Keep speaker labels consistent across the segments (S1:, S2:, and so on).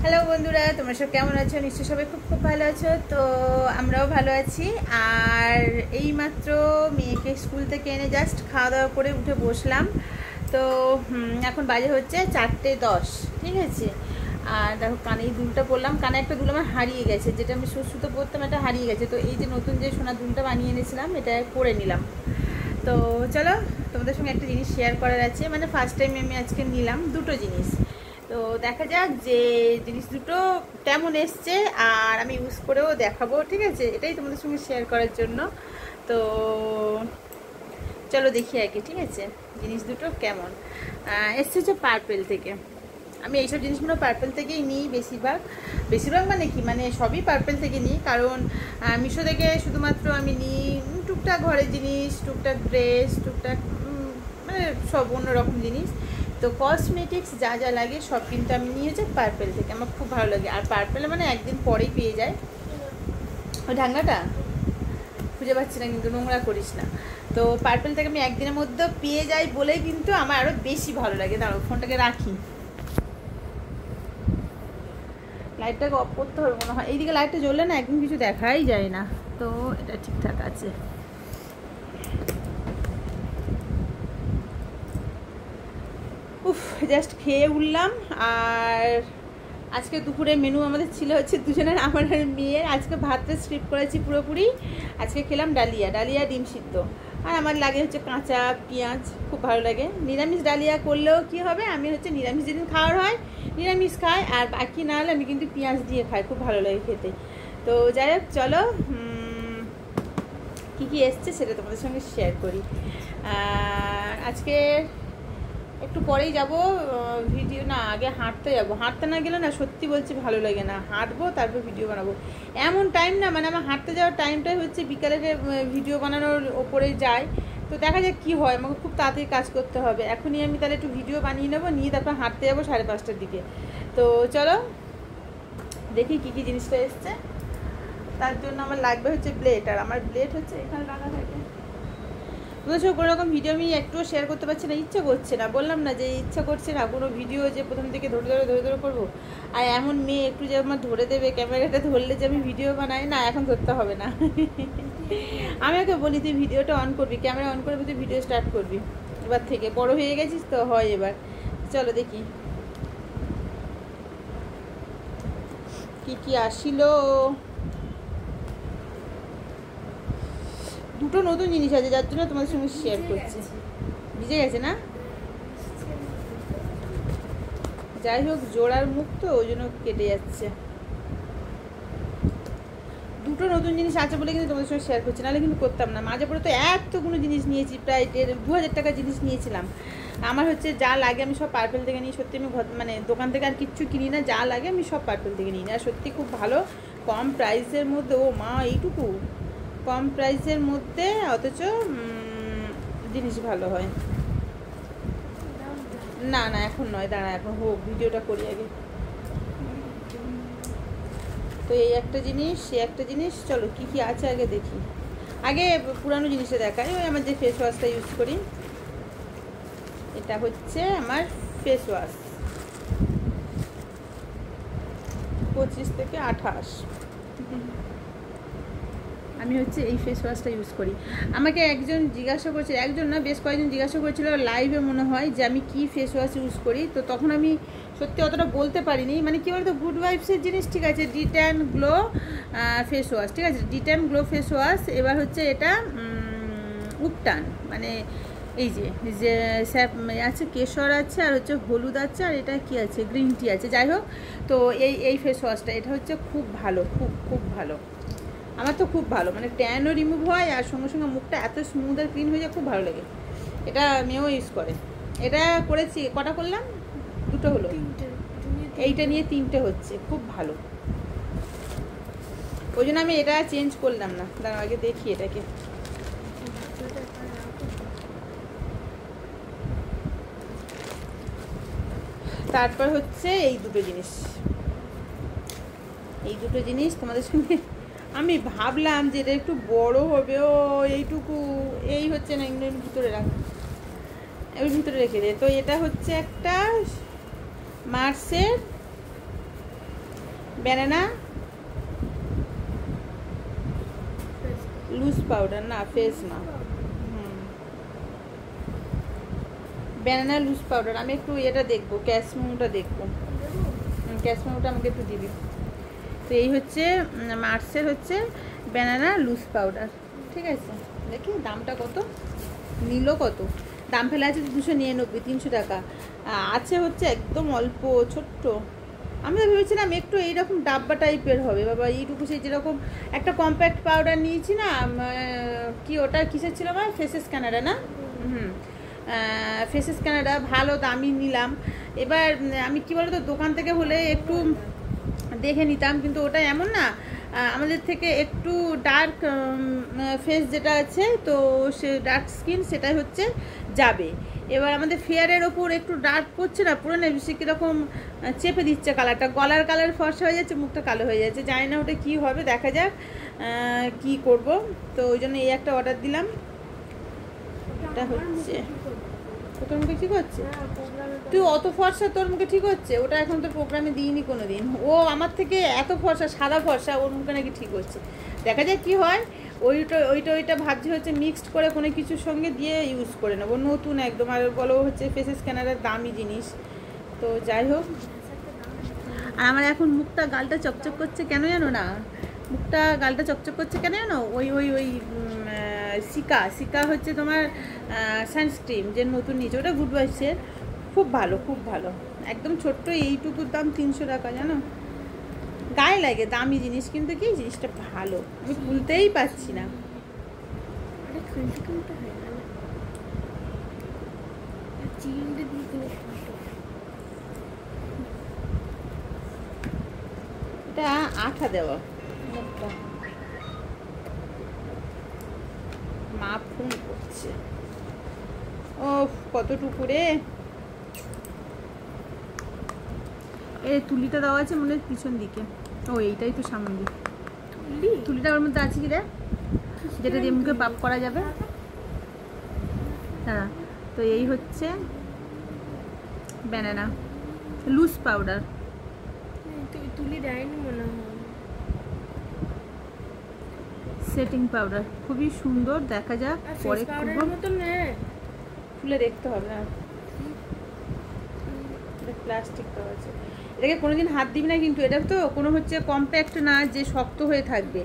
S1: Hello বন্ধুরা, তোমরা সব কেমন আছো? নিশ্চয়ই সবাই খুব খুব ভালো আছো। তো আমরাও ভালো আছি। আর এইমাত্র মেয়েকে স্কুল থেকে এনে জাস্ট খাওয়া দাওয়া করে উঠে বসলাম। তো এখন বাজে হচ্ছে 4:10, ঠিক আছে। আর দেখো কানে এই দুলটা পরলাম, কানে একটা দুল আমার হারিয়ে গেছে, যেটা আমি সুতো পরতাম, এটা হারিয়ে গেছে। তো এই যে নতুন যে সোনার দুলটা বানিয়ে এনেছিলাম, এটা পরে নিলাম। তো চলো তোমাদের সঙ্গে একটা জিনিস শেয়ার করার আছে, মানে ফার্স্ট টাইম আমি আজকে নিলাম দুটো জিনিস। তো দেখা যাক যে জিনিস দুটো কেমন এসছে, আর আমি ইউজ করেও দেখাবো, ঠিক আছে। এটাই তোমাদের সঙ্গে শেয়ার করার জন্য। তো চলো দেখি আগে, ঠিক আছে, জিনিস দুটো কেমন এসছে। হচ্ছে পার্পেল থেকে। আমি এইসব জিনিসগুলো পার্পেল থেকেই নিই বেশিরভাগ মানে কি, মানে সবই পার্পেল থেকে নিই। কারণ মিশো থেকে শুধুমাত্র আমি নিই টুকটাক ঘরের জিনিস, টুকটাক ড্রেস, টুকটাক মানে সব অন্যরকম জিনিস। তো কসমেটিক্স যা যা লাগে সব কিন্তু আমি নিয়ে যাই পার্পেল থেকে। আমার খুব ভালো লাগে। আর পার্পেল মানে একদিন পরেই পেয়ে যায়। ওই ঢাকনাটা খুঁজে পাচ্ছি না, কিন্তু নোংরা করিস না। তো পার্পেল থেকে আমি একদিনের মধ্যে পেয়ে যাই বলেই কিন্তু আমার আরও বেশি ভালো লাগে। দাঁড়াও, ফোনটাকে রাখি, লাইটটাকে অফ করতে হবে মনে হয়। এইদিকে লাইটটা জ্বললে না একদম কিছু দেখাই যায় না। তো এটা ঠিকঠাক আছে। উফ, জাস্ট খেয়ে উঠলাম। আর আজকে দুপুরে মেনু আমাদের ছিল হচ্ছে দুজনের, আমার আর মেয়ের। আজকে ভাতটা স্কিপ করেছি পুরোপুরি। আজকে খেলাম ডালিয়া ডিম সিদ্ধ। আর আমার লাগে হচ্ছে কাঁচা পেঁয়াজ, খুব ভালো লাগে। নিরামিষ ডালিয়া করলেও কি হবে, আমি হচ্ছে নিরামিষ যেদিন খাওয়ার হয় নিরামিষ খাই, আর বাকি না হলে আমি কিন্তু পেঁয়াজ দিয়ে খাই, খুব ভালো লাগে খেতে। তো যাই হোক, চলো কী কী এসছে সেটা তোমাদের সঙ্গে শেয়ার করি। আজকে একটু পরেই যাব ভিডিও, না আগে হাঁটতে যাব। হাঁটতে না গেলে না সত্যি বলছি ভালো লাগে না। হাঁটবো তারপর ভিডিও বানাবো, এমন টাইম না, মানে আমার হাঁটতে যাওয়ার টাইমটাই হচ্ছে বিকালের ভিডিও বানানোর ওপরে যায়। তো দেখা যাক কী হয়, আমাকে খুব তাড়াতাড়ি কাজ করতে হবে। এখনই আমি তাহলে একটু ভিডিও বানিয়ে নেবো, নিয়ে তারপর হাঁটতে যাবো 5:30টার দিকে। তো চলো দেখি কী কী জিনিসটা এসছে। তার জন্য আমার লাগবে হচ্ছে ব্লেড, আর আমার ব্লেড হচ্ছে এখানে রাখা থাকে। বুঝেছো, কোনো রকম ভিডিও আমি একটুও শেয়ার করতে পারছি না, ইচ্ছা করছে না। বললাম না যে ইচ্ছা করছে না কোনো ভিডিও যে প্রথম থেকে ধরে করবো। আর এমন মেয়ে একটু যে আমার ধরে দেবে, ক্যামেরাটা ধরলে যে আমি ভিডিও বানাই, না এখন ধরতে হবে না। আমি ওকে বলি তুই ভিডিওটা অন করবি, ক্যামেরা অন করবি, তুই ভিডিও স্টার্ট করবি। এবার থেকে বড় হয়ে গেছিস তো, হয় এবার। চলো দেখি কি কি আসিল। দুটো নতুন জিনিস আছে, যার জন্য তোমাদের সঙ্গে শেয়ার করছি। ভিজে গেছে না, যাই হোক জোড়ার মুখ তো ওই জন্য কেটে যাচ্ছে। দুটো নতুন জিনিস আছে বলে কিন্তু তোমাদের সঙ্গে শেয়ার করছি, নাহলে কিন্তু করতাম না। মাঝে পরে তো এতগুলো জিনিস নিয়েছি, প্রায় 2,000 টাকার জিনিস নিয়েছিলাম। আমার হচ্ছে যা লাগে আমি সব পার্পেল থেকে নিই। সত্যি আমি মানে দোকান থেকে আর কিচ্ছু কিনি না, যা লাগে আমি সব পার্পেল থেকে নিই। আর সত্যি খুব ভালো, কম প্রাইসের মধ্যে। ও মা, এইটুকু কম প্রাইসের মধ্যে অথচ জিনিস ভালো হয়। না না এখন নয়, দাঁড়া এখন হোক, ভিডিওটা করি আগে। তো এই একটা জিনিস, সে একটা জিনিস, চলো কী কী আছে আগে দেখি। আগে পুরানো জিনিসটা দেখাই। ওই আমার যে ফেস ওয়াশটা ইউজ করি, এটা হচ্ছে আমার ফেস ওয়াশ, 25 থেকে 28। আমি হচ্ছে এই ফেস ওয়াশটা ইউজ করি। আমাকে একজন জিজ্ঞাসা করেছিল, একজন না বেশ কয়েকজন জিজ্ঞাসা করেছিল লাইভে মনে হয়, যে আমি কী ফেস ওয়াশ ইউজ করি। তো তখন আমি সত্যি অতটা বলতে পারিনি। মানে কী বলতো, গুড ভাইবসের জিনিস, ঠিক আছে, ডিট্যান গ্লো ফেস ওয়াশ, ঠিক আছে, ডিট্যান গ্লো ফেস ওয়াশ। এবার হচ্ছে এটা উপটান, মানে এই যে স্যাপ আছে, কেশর আছে, আর হচ্ছে হলুদ আছে, আর এটা কি আছে, গ্রিন টি আছে। যাই হোক, তো এই ফেস ওয়াশটা এটা হচ্ছে খুব ভালো, খুব খুব ভালো। আমার তো খুব ভালো, মানে ট্যানও রিমুভ হয়, আর সঙ্গে সঙ্গে মুখটা এত স্মুথ আর ক্লিন হয়ে যায়, খুব ভালো লাগে। এটা মেয়েও ইউজ করে। এটা করেছি, কটা করলাম, দুটো হলো, এইটা নিয়ে 3টে হচ্ছে, খুব ভালো। ওই জন্য আমি এটা চেঞ্জ করলাম না। দাঁড়াও আগে দেখি এটাকে। তারপর হচ্ছে এই দুটো জিনিস তোমাদের সঙ্গে আমি ভাবলাম যে এটা একটু বড় হবে। ও এইটুকু, এই হচ্ছে না, এগুলো ভিতরে রাখ, ওই ভিতরে রেখে দে। তো এটা হচ্ছে একটা মার্সের ব্যানানা লুজ পাউডার, না ফেস না, ব্যানানা লুজ পাউডার। আমি একটু এটা দেখবো, ক্যাশমেমোটা দেখবো। ক্যাশমেমোটা আমাকে একটু দিবি। তো এই হচ্ছে মার্সের হচ্ছে ব্যানানা লুজ পাউডার, ঠিক আছে। দেখি দামটা কত নিল, কত দাম ফেলে আছে 299, 300 টাকা আছে হচ্ছে একদম অল্প ছোট্ট। আমি তো ভেবেছিলাম একটু এইরকম ডাব্বা টাইপের হবে বাবা, এইটুকু সেই যেরকম একটা কম্প্যাক্ট পাউডার নিয়েছি না, কি ওটা কিসের ছিল আমার, ফেসেস কানাডা না, ফেসেস কানাডা ভালো দামি নিলাম। এবার আমি কি বলতো দোকান থেকে হলে একটু দেখে নিতাম, কিন্তু ওটা এমন না, আমাদের থেকে একটু ডার্ক ফেস যেটা আছে, তো সে ডার্ক স্কিন সেটাই হচ্ছে যাবে। এবার আমাদের ফেয়ারের ওপর একটু ডার্ক পড়ছে না, পুরো না বেশি কীরকম চেপে দিচ্ছে কালারটা, গলার কালার ফর্সা হয়ে যাচ্ছে, মুখটা কালো হয়ে যাচ্ছে, জানি না ওটা কী হবে, দেখা যাক কি করব। তো ওই জন্য এই একটা অর্ডার দিলাম। এটা হচ্ছে তোর মুখে ঠিক হচ্ছে, তুই অত ফর্সা তোর মুখে ঠিক হচ্ছে, ওটা এখন তোর প্রোগ্রামে দিইনি কোনো দিন। ও আমার থেকে এত ফর্সা, সাদা ফর্সা, ওর মুখে নাকি ঠিক হচ্ছে, দেখা যাক কি হয়। ওইটা ভাবছি হচ্ছে মিক্সড করে কোনো কিছুর সঙ্গে দিয়ে ইউজ করে নেবো, নতুন একদম। আর বলো হচ্ছে ফেস স্ক্যানারের দামি জিনিস, তো যাই হোক। আর আমার এখন মুখটা গালটা চকচক করছে কেন জানো না, মুখটা গালটা চকচক করছে কেন জানো, ওই ওই ওই সিকা হচ্ছে তোমার সানস্ক্রিন যে নতুন নিচে, ওটা গুড ভাইবসের, খুব ভালো খুব ভালো, একদম ছোট্ট, এইটুকুর দাম 300 টাকা জানো। গায়ে লাগে দামি জিনিস, কিন্তু কি জিনিসটা ভালো, আমি খুলতেই পারছি না। এটা আঠা দেওয়া মুখটা, মা ফোন করছে, ও কতটুকু রে। এই তুলিটা দেওয়া আছে মনে হয় পিছন দিকে, ও এইটাই তো সামনে দিকে তুলিটা, ওর মধ্যে আছে কি রে, যেটা দিয়ে মুখে পাপ করা যাবে। হ্যাঁ, তো এই হচ্ছে ব্যানানা লুজ পাউডার,
S2: তুলি দেয়নি মনে হয়,
S1: সেটিং পাউডার, খুবই সুন্দর, দেখা যাক পরে খুলে দেখতে হবে। আর প্লাস্টিক দেওয়া আছে, এটাকে কোনোদিন হাত দিবি না কিন্তু, এটা তো কোনো হচ্ছে কম্প্যাক্ট না যে শক্ত হয়ে থাকবে,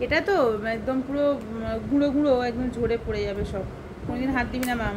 S1: এটা তো একদম পুরো গুঁড়ো গুঁড়ো, একদম ঝরে পড়ে যাবে সব, কোনোদিন হাত দিবি না মাম।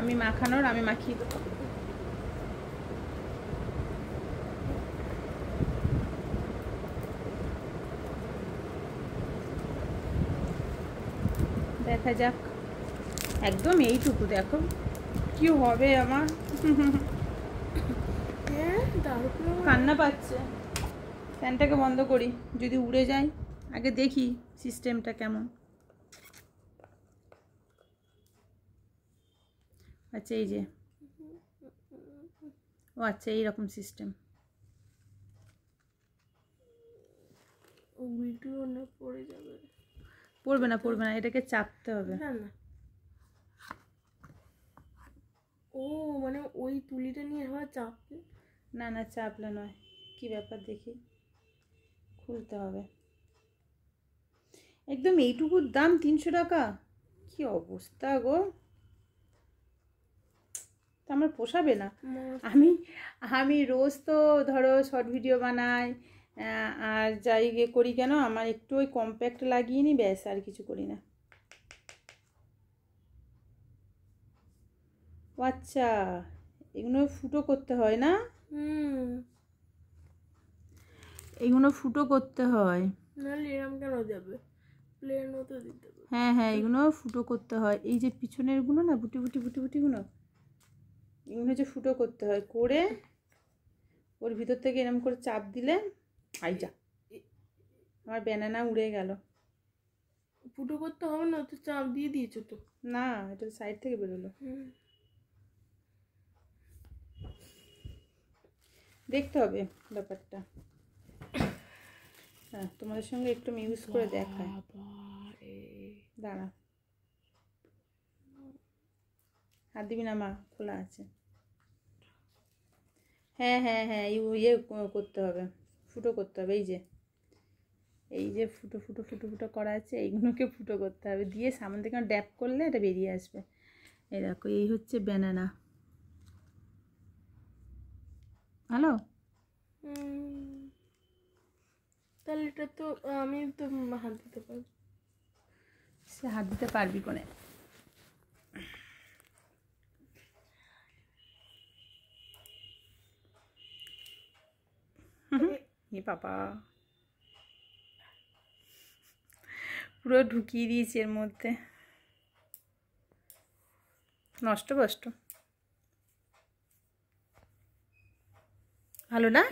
S1: আমি মাখানোর, আমি মাখিয়ে দেবো। দেখা যাক, একদম এইটুকু, দেখো কি হবে আমার। কান্না পাচ্ছে, ফ্যানটাকে বন্ধ করি, যদি উড়ে যায়, আগে দেখি সিস্টেমটা কেমন। আচ্ছা এই যে, ও আচ্ছা এইরকম সিস্টেম, পড়বে না পড়বে না, এটাকে চাপতে হবে।
S2: ও মানে ওই তুলিটা নিয়ে হয় চাপতে,
S1: না না চাপলে নয়, কি ব্যাপার দেখি, খুলতে হবে। একদম এইটুকুর দাম 300 টাকা, কি অবস্থা গো, তা আমার পোষাবে না। আমি রোজ তো ধরো শর্ট ভিডিও বানাই, আর যাই করি কেন, আমার একটু ওই কম্প্যাক্ট লাগিয়ে নি ব্যাস, আর কিছু করি না। ও আচ্ছা, এগুলো ফুটো করতে হয় না, এগুলো ফুটো করতে হয়,
S2: নাহলে এরকম কেন যাবে, প্লেনও তো দিতে হবে।
S1: হ্যাঁ হ্যাঁ, এগুলো ফুটো করতে হয়, এই যে পিছনের গুলো না, বুটি বুটি বুটি বুটিগুলো, এগুলো হচ্ছে ফুটো করতে হয়, করে ওর ভিতর থেকে এরকম করে চাপ দিলে, আই যা আমার ব্যানানা উড়ে গেল।
S2: ফুটো করতে হবে না তো, চাপ দিয়ে দিয়েছো তো।
S1: না, এটা সাইড থেকে বেরোলো, দেখতে হবে ব্যাপারটা। হ্যাঁ, তোমাদের সঙ্গে একটু ইউজ করে দেখায়, দাঁড়া, হাত দিবি না মা, খোলা আছে। হ্যাঁ হ্যাঁ হ্যাঁ, ইয়ে করতে হবে, ফুটো করতে হবে। এই যে ফুটো ফুটো ফুটো ফুটো করা আছে, এইগুলোকে ফুটো করতে হবে, দিয়ে সামনে থেকে ড্যাপ করলে এটা বেরিয়ে আসবে। এই দেখো, এই হচ্ছে ব্যানানা। হ্যালো,
S2: তাহলে এটা তো আমি তো হাত দিতে পারবো।
S1: সে হাত দিতে পারবি কোনে? এ বাবা, পুরো ঢুকিয়ে দিয়েছি এর মধ্যে, নষ্ট কষ্ট। ভালো না?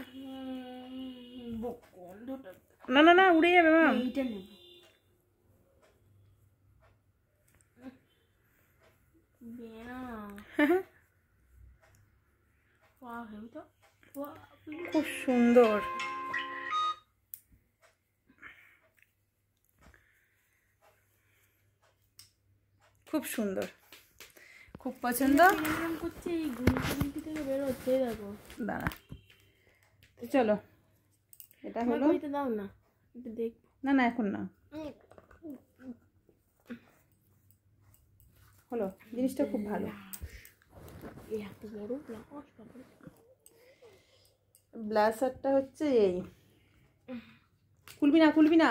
S1: না না না, উড়ে যাবে মা।
S2: এইটা নেব।
S1: খুব সুন্দর। খুব সুন্দর, খুব পছন্দ।
S2: করছে এই গুলটি থেকে বেরোচ্ছে, দেখো।
S1: দাঁড়া, চলো, এটা হলো।
S2: এটা দাও না, এটা দেখ।
S1: না না, এখন না, হলো। জিনিসটা খুব ভালো।
S2: এত বড়
S1: ব্লাসারটা হচ্ছে এই, খুলবি না খুলবি না,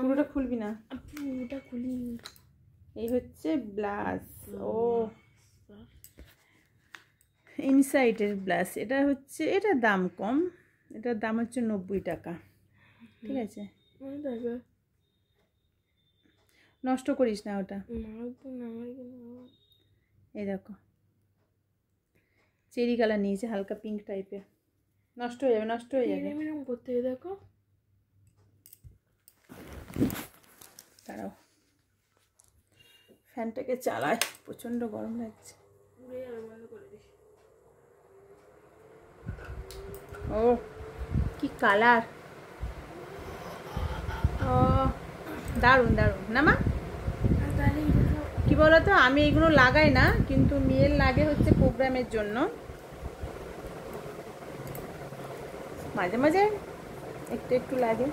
S1: পুরোটা খুলবি না,
S2: পুরোটা খুলি।
S1: এই হচ্ছে ব্লাস। ও, ইনসাইডের ব্লাস। এটা হচ্ছে, এটার দাম কম, এটার দাম হচ্ছে 90 টাকা। ঠিক আছে, নষ্ট করিস না ওটা। এই দেখো, চেরি কালার নিয়েছে, হালকা পিঙ্ক টাইপের। নষ্ট হয়ে যাবে, নষ্ট হয়ে যাবে।
S2: এরকম করতে দেখো।
S1: দাঁড়াও, ফ্যানটাকে চালায়, প্রচন্ড গরম লাগছে। ও কি কালার! ও দারুণ দারুণ না মা? কি বলতো, আমি এগুলো লাগাই না, কিন্তু মেয়ের লাগে হচ্ছে প্রোগ্রামের জন্য, মাঝে মাঝে একটু একটু লাগে।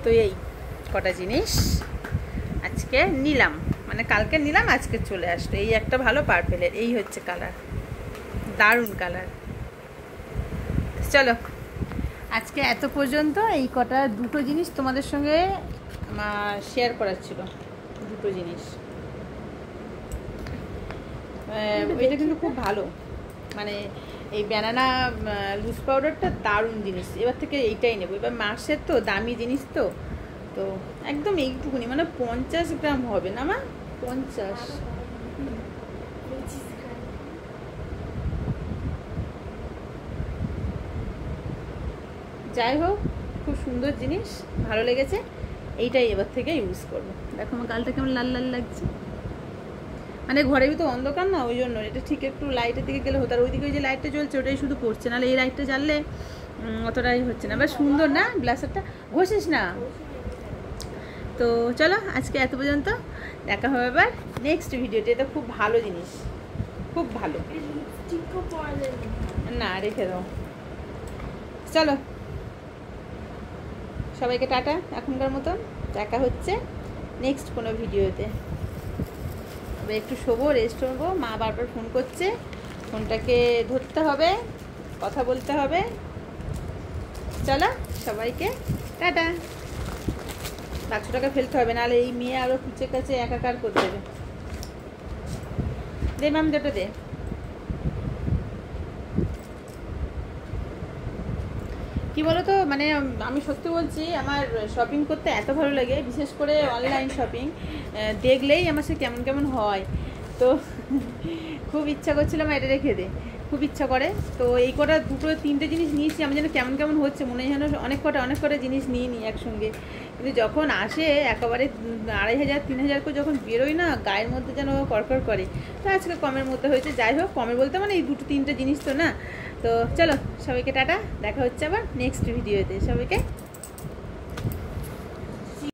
S1: তো এই কটা জিনিস আজকে নিলাম, মানে কালকে নিলাম, আজকে চলে আসলো। এই একটা ভালো পার্পেলের, এই হচ্ছে কালার, দারুণ কালার। চলো, আজকে এত পর্যন্ত। এই কটা দুটো জিনিস তোমাদের সঙ্গে শেয়ার করার ছিল, দুটো জিনিস। এটা কিন্তু খুব ভালো, মানে এই ব্যানানা লুজ পাউডারটা দারুণ জিনিস। এবার থেকে এইটাই নেবো। এবার মাসের তো দামি জিনিস, তো তো একদম এইটুকুনি, মানে 50 গ্রাম হবে না মা? 50। যাই হোক, খুব সুন্দর জিনিস, ভালো লেগেছে। এইটাই এবার থেকে ইউজ করবো। দেখো আমার গালটা কেমন লাল লাল লাগছে, মানে ঘরের ভিতরে অন্ধকার না, ওই জন্য। এটা ঠিক একটু লাইটের দিকে গেলে হতো, আর ওইদিকে ওই যে লাইটটা জ্বলছে ওটাই শুধু পড়ছে, নাহলে এই লাইটটা জ্বাললে অতটাই হচ্ছে না। বেশ সুন্দর না ব্লাসারটা? ঘষিস না। তো চলো, আজকে এত পর্যন্ত, দেখা হবে এবার নেক্সট ভিডিওতে। এটা খুব ভালো জিনিস, খুব ভালো। না, রেখে দাও। চলো, সবাইকে টাটা এখনকার মতন। দেখা হচ্ছে নেক্সট কোনো ভিডিওতে। এবার একটু শোবো, রেস্ট করবো। মা বারবার ফোন করছে, ফোনটাকে ধরতে হবে, কথা বলতে হবে। চলো, সবাইকে টাটা। বাক্সটাকে ফেলতে হবে, নাহলে এই মেয়ে আরও কুচে কাছে একাকার করে দেবে। দে ম্যাম, যেটা দে। কি বলো তো, মানে আমি সত্যি বলছি, আমার শপিং করতে এত ভালো লাগে, বিশেষ করে অনলাইন শপিং। দেখলেই আমার সে কেমন কেমন হয়, তো খুব ইচ্ছা করছিলাম এটা রেখে দে, খুব ইচ্ছা করে। তো এই কটা দুটো তিনটে জিনিস নিয়েছি, আমি যেন কেমন কেমন হচ্ছে, মনে হয় যেন অনেক কটা জিনিস নিয়ে নিই একসঙ্গে। কিন্তু যখন আসে একেবারে 2500 3000 করে যখন বেরোয় না, গায়ের মধ্যে যেন কড়কড় করে। তো আজকে কমের মধ্যে হয়েছে। যাই হোক, কমের বলতে মানে এই দুটো তিনটে জিনিস তো না। তো চলো, সবাইকে টাটা, দেখা হচ্ছে আবার নেক্সট ভিডিওতে। সবাইকে